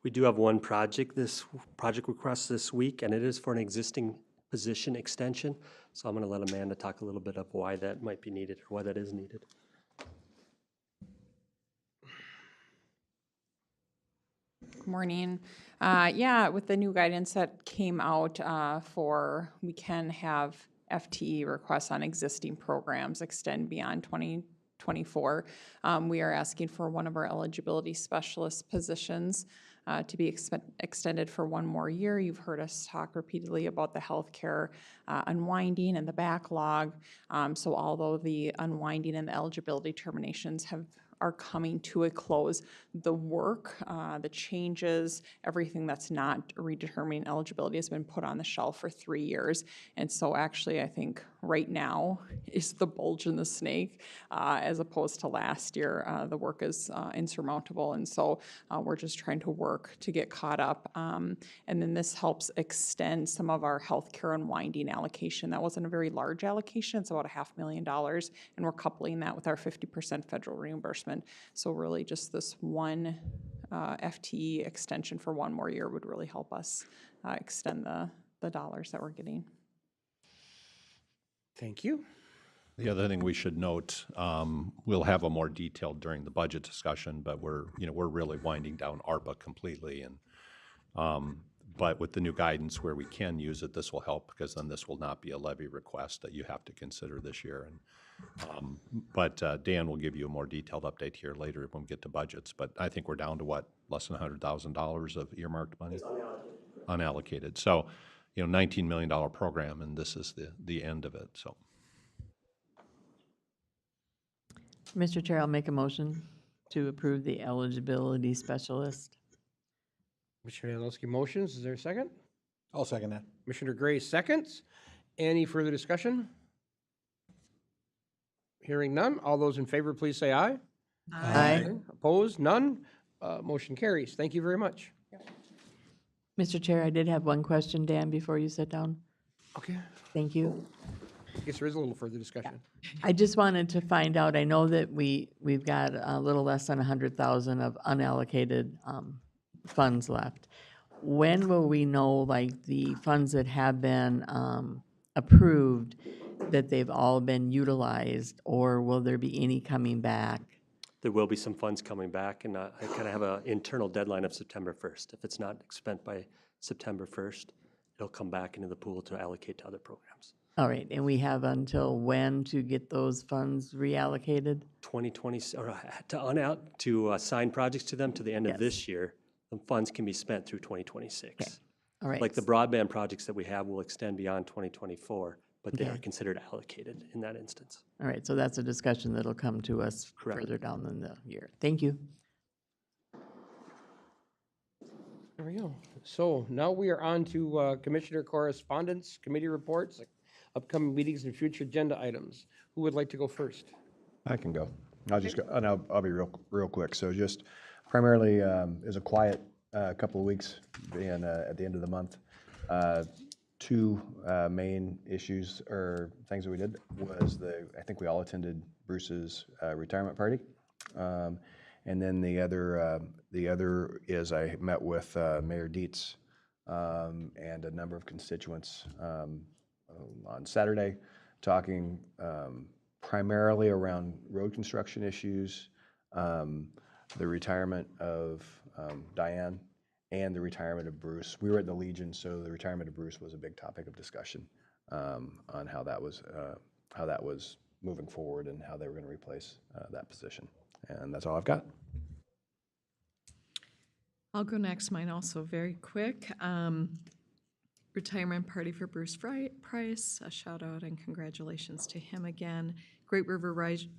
We do have one project request this week, and it is for an existing position extension. So I'm going to let Amanda talk a little bit of why that might be needed or why that is needed. Good morning. With the new guidance that came out we can have FTE requests on existing programs extend beyond 2024. We are asking for one of our eligibility specialist positions to be extended for one more year. You've heard us talk repeatedly about the healthcare unwinding and the backlog. So although the unwinding and the eligibility terminations are coming to a close, the work, the changes, everything that's not redetermining eligibility has been put on the shelf for 3 years. And so actually, I think right now is the bulge in the snake, as opposed to last year. The work is insurmountable, and so we're just trying to work to get caught up. And then this helps extend some of our healthcare unwinding allocation. That wasn't a very large allocation. It's about $500,000, and we're coupling that with our 50% federal reimbursement. So really just this one FTE extension for one more year would really help us extend the dollars that we're getting. Thank you. The other thing we should note, we'll have a more detailed during the budget discussion, but we're really winding down ARPA completely, and but with the new guidance where we can use it, this will help, because then this will not be a levy request that you have to consider this year. And but Dan will give you a more detailed update here later when we get to budgets. But I think we're down to what, less than $100,000 of earmarked money? It's unallocated. So, $19 million program, and this is the end of it. So. Mr. Chair, I'll make a motion to approve the eligibility specialist. Commissioner Adamski motions. Is there a second? I'll second that. Commissioner Gray seconds. Any further discussion? Hearing none. All those in favor, please say aye. Aye. Opposed? None. Motion carries. Thank you very much. Mr. Chair, I did have one question, Dan, before you sit down. Okay. Thank you. I guess there is a little further discussion. I just wanted to find out, I know that we've got a little less than 100,000 of unallocated funds left. When will we know, like, the funds that have been approved, that they've all been utilized, or will there be any coming back? There will be some funds coming back, and I kind of have an internal deadline of September 1st. If it's not spent by September 1st, it'll come back into the pool to allocate to other programs. All right, and we have until when to get those funds reallocated? 2020, or to assign projects to them to the end of this year. The funds can be spent through 2026. Okay. All right. Like the broadband projects that we have will extend beyond 2024, but they Okay. are considered allocated in that instance. All right, so that's a discussion that'll come to us Correct. further down in the year. Thank you. There we go. So now we are on to Commissioner correspondence, committee reports, upcoming meetings and future agenda items. Who would like to go first? I can go. I'll just go, and I'll be real quick. So just primarily, is a quiet couple of weeks being at the end of the month. Two main issues or things that we did was I think we all attended Bruce's retirement party. And then the other is I met with Mayor Dietz and a number of constituents on Saturday, talking primarily around road construction issues, the retirement of Diane, and the retirement of Bruce. We were at the Legion, so the retirement of Bruce was a big topic of discussion on how that was moving forward and how they were going to replace that position. And that's all I've got. I'll go next. Mine also very quick. Retirement party for Bruce Price. A shout out and congratulations to him again. Great River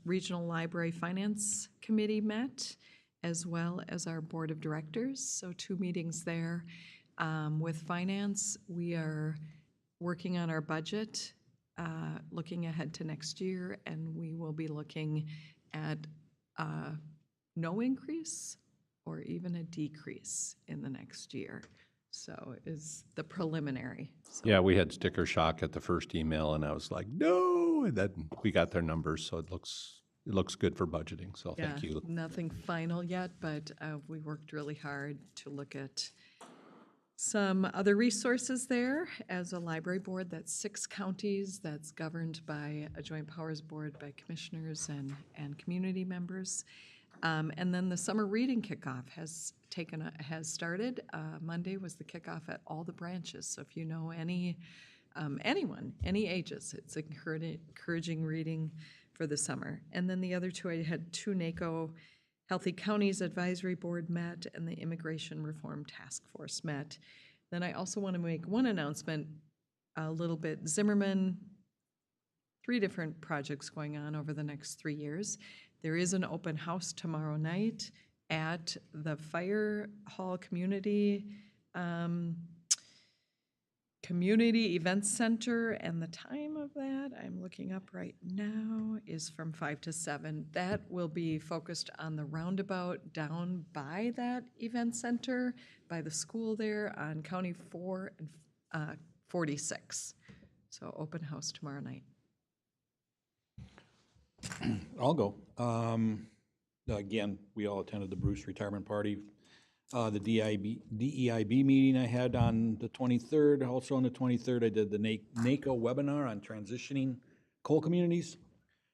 Regional Library Finance Committee met, as well as our Board of Directors. So 2 meetings there. With finance, we are working on our budget, looking ahead to next year, and we will be looking at no increase or even a decrease in the next year. So is the preliminary. So Yeah, we had sticker shock at the first email, and I was like, no, and then we got their numbers, so it looks good for budgeting, so yeah, thank you. nothing final yet, but we worked really hard to look at some other resources there. As a library board, that's 6 counties, that's governed by a joint powers board by commissioners and community members. And then the summer reading kickoff has started. Monday was the kickoff at all the branches. So if you know anyone, any ages, it's encouraging reading for the summer. And then the other 2, I had 2 NACO Healthy Counties Advisory Board met and the Immigration Reform Task Force met. Then I also want to make one announcement a little bit. Zimmerman, 3 different projects going on over the next 3 years. There is an open house tomorrow night at the Fire Hall Community Community Events Center, and the time of that, I'm looking up right now, is from 5 to 7. That will be focused on the roundabout down by that event center, by the school there on County 4 and 46. So open house tomorrow night. I'll go. Again, we all attended the Bruce retirement party. The DEIB meeting I had on the 23rd. Also on the 23rd, I did the NACO webinar on transitioning coal communities,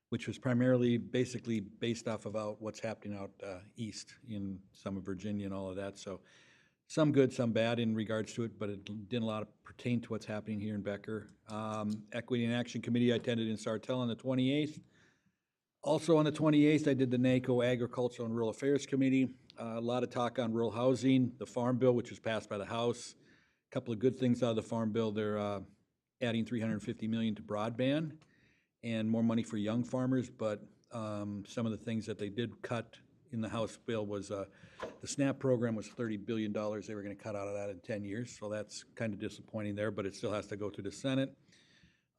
which was primarily basically based off about what's happening out east in some of Virginia and all of that. So some good, some bad in regards to it, but it didn't a lot pertain to what's happening here in Becker. Equity and Action Committee I attended in Sartell on the 28th. Also on the 28th, I did the NACO Agricultural and Rural Affairs Committee. A lot of talk on rural housing, the Farm Bill, which was passed by the House. A couple of good things out of the Farm Bill. They're adding $350 million to broadband and more money for young farmers, but some of the things that they did cut in the House bill was the SNAP program was $30 billion. They were going to cut out of that in 10 years, so that's kind of disappointing there, but it still has to go through the Senate.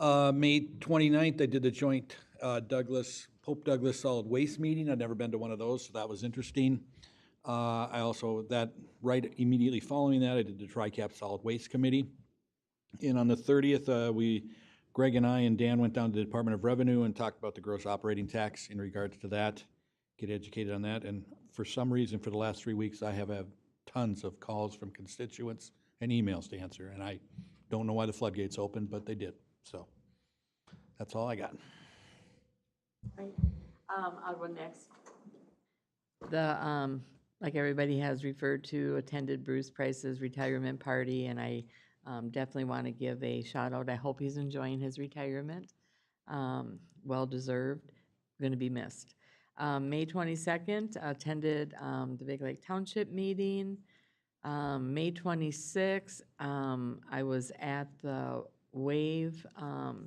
May 29th, I did the joint Pope Douglas Solid Waste meeting. I'd never been to one of those, so that was interesting. I also, right immediately following that, I did the TRICAP Solid Waste Committee. And on the 30th, Greg and I and Dan went down to the Department of Revenue and talked about the gross operating tax in regards to that, get educated on that. And for some reason, for the last 3 weeks, I have had tons of calls from constituents and emails to answer. And I don't know why the floodgates opened, but they did. So that's all I got. I'll go next. Like everybody has referred to, attended Bruce Price's retirement party, and I definitely want to give a shout out. I hope he's enjoying his retirement. Well deserved, going to be missed. May 22nd, attended the Big Lake Township meeting. May 26th, I was at the Wave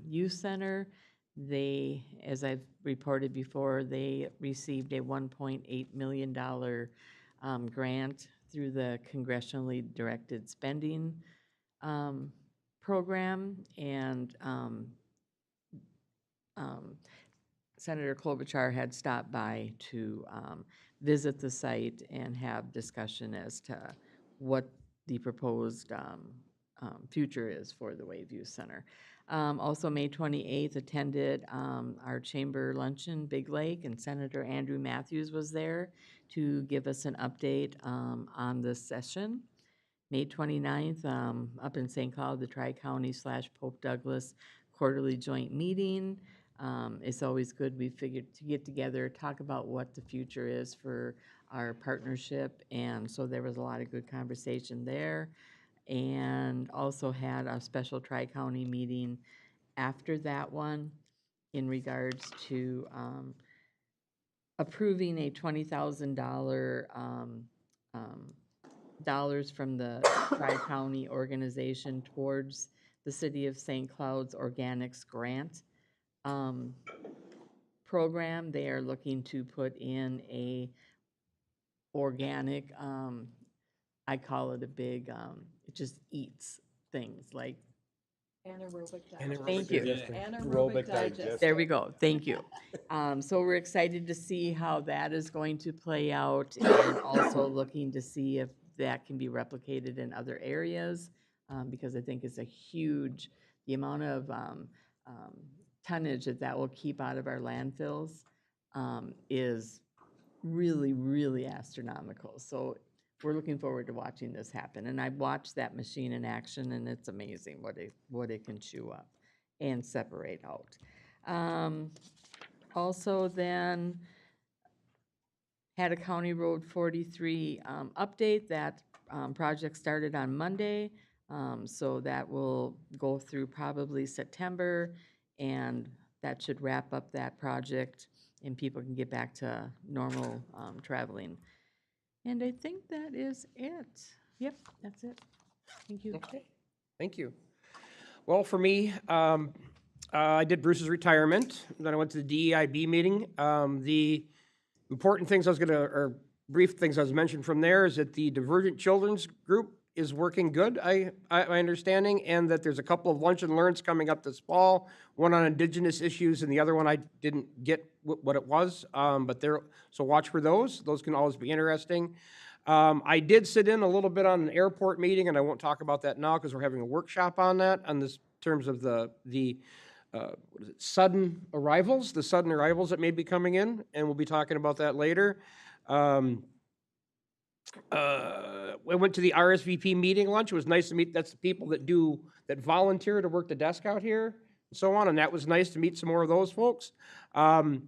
Youth Center. They, as I've reported before, they received a $1.8 million grant through the congressionally directed spending program, and Senator Klobuchar had stopped by to visit the site and have discussion as to what the proposed future is for the Wave Youth Center. Also, May 28th, attended our chamber luncheon, Big Lake, and Senator Andrew Matthews was there to give us an update on this session. May 29th, up in St. Cloud, the Tri-County / Pope Douglas quarterly joint meeting. It's always good, we figured, to get together, talk about what the future is for our partnership, and so there was a lot of good conversation there. And also had a special Tri-County meeting after that one in regards to approving a $20,000 dollars from the Tri-County organization towards the City of St. Cloud's Organics Grant program. They are looking to put in a organic, I call it a big, it just eats things like. Anaerobic Thank you. Anaerobic digest. There we go, thank you. So we're excited to see how that is going to play out, and also looking to see if that can be replicated in other areas, because I think it's a huge, the amount of tonnage that will keep out of our landfills is really, really astronomical. So we're looking forward to watching this happen. And I've watched that machine in action, and it's amazing what it can chew up and separate out. Also then, had a County Road 43 update. That project started on Monday, so that will go through probably September, and that should wrap up that project, and people can get back to normal traveling. And I think that is it. Yep, that's it. Thank you. Okay, thank you. Well, for me, I did Bruce's retirement, then I went to the DEIB meeting. The important things I was gonna, or brief things I was mentioned from there, is that the Divergent Children's Group is working good, my understanding, and that there's a couple of lunch and learns coming up this fall, one on Indigenous issues and the other one I didn't get what it was, but so watch for those. Those can always be interesting. I did sit in a little bit on an airport meeting, and I won't talk about that now because we're having a workshop on that, on this terms of the what is it, sudden arrivals that may be coming in, and we'll be talking about that later. I went to the RSVP meeting lunch. It was nice to meet, that's the people that volunteer to work the desk out here and so on, and that was nice to meet some more of those folks. The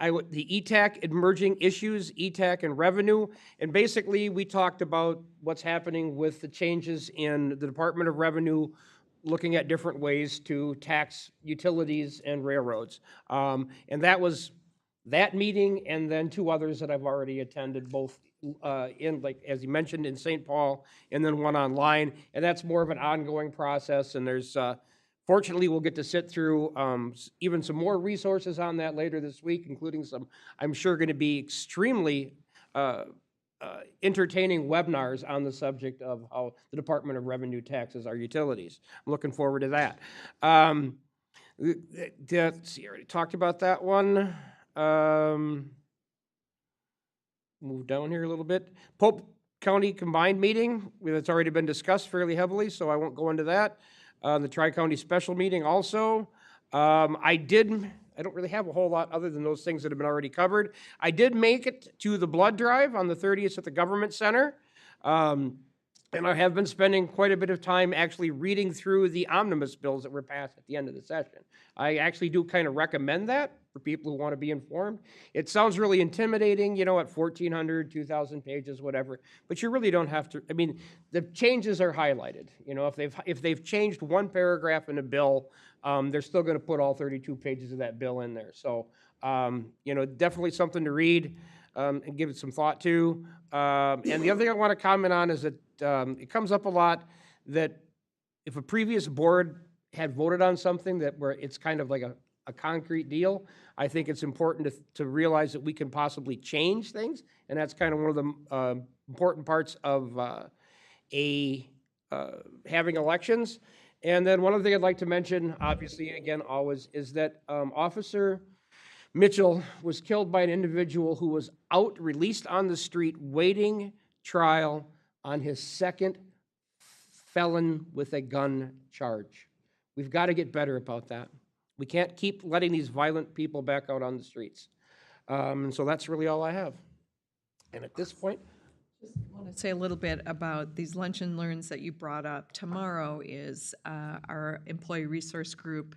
ETAC emerging issues, ETAC and revenue, and basically we talked about what's happening with the changes in the Department of Revenue looking at different ways to tax utilities and railroads. And that was that meeting and then two others that I've already attended, both in, like, as you mentioned, in St. Paul, and then one online. And that's more of an ongoing process, and there's, fortunately, we'll get to sit through even some more resources on that later this week, including some, I'm sure, going to be extremely entertaining webinars on the subject of how the Department of Revenue taxes our utilities. I'm looking forward to that. Let's see, I already talked about that one. Move down here a little bit. Pope County Combined Meeting, that's already been discussed fairly heavily, so I won't go into that. The Tri-County Special Meeting also. I don't really have a whole lot other than those things that have been already covered. I did make it to the blood drive on the 30th at the Government Center. And I have been spending quite a bit of time actually reading through the omnibus bills that were passed at the end of the session. I actually do kind of recommend that for people who want to be informed. It sounds really intimidating, you know, at 1,400, 2,000 pages, whatever, but you really don't have to. I mean, the changes are highlighted. You know, if they've changed one paragraph in a bill, they're still going to put all 32 pages of that bill in there. So, you know, definitely something to read and give it some thought to. And the other thing I want to comment on is that it comes up a lot that if a previous board had voted on something that where it's kind of like a concrete deal, I think it's important to realize that we can possibly change things, and that's kind of one of the important parts of having elections. And then one other thing I'd like to mention, obviously, again, always, is that Officer Mitchell was killed by an individual who was released on the street, waiting trial on his second felon with a gun charge. We've got to get better about that. We can't keep letting these violent people back out on the streets. And so that's really all I have. And at this point, I want to say a little bit about these lunch and learns that you brought up. Tomorrow is our employee resource group,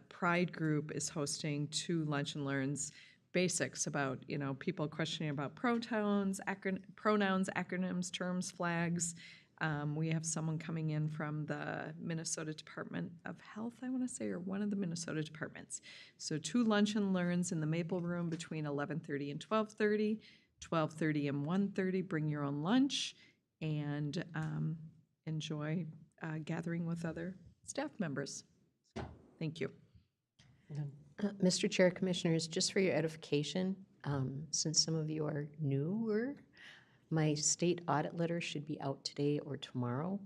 Pride Group is hosting 2 lunch and learns, basics about, you know, people questioning about pronouns, acronyms, terms, flags. We have someone coming in from the Minnesota Department of Health, I want to say, or one of the Minnesota departments. So 2 lunch and learns in the Maple Room between 11:30 and 12:30, 12:30 and 1:30. Bring your own lunch and enjoy gathering with other staff members. Thank you. Mr. Chair, Commissioners, just for your edification, since some of you are newer, my state audit letter should be out today or tomorrow.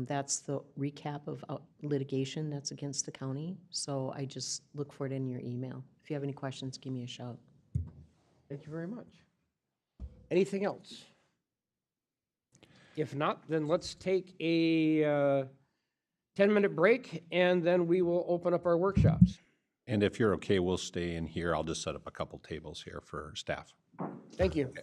That's the recap of litigation that's against the county. So I just look for it in your email. If you have any questions, give me a shout. thank you very much. Anything else? If not, then let's take a 10-minute break, and then we will open up our workshops. And if you're okay, we'll stay in here. I'll just set up a couple tables here for staff. Thank you. Okay.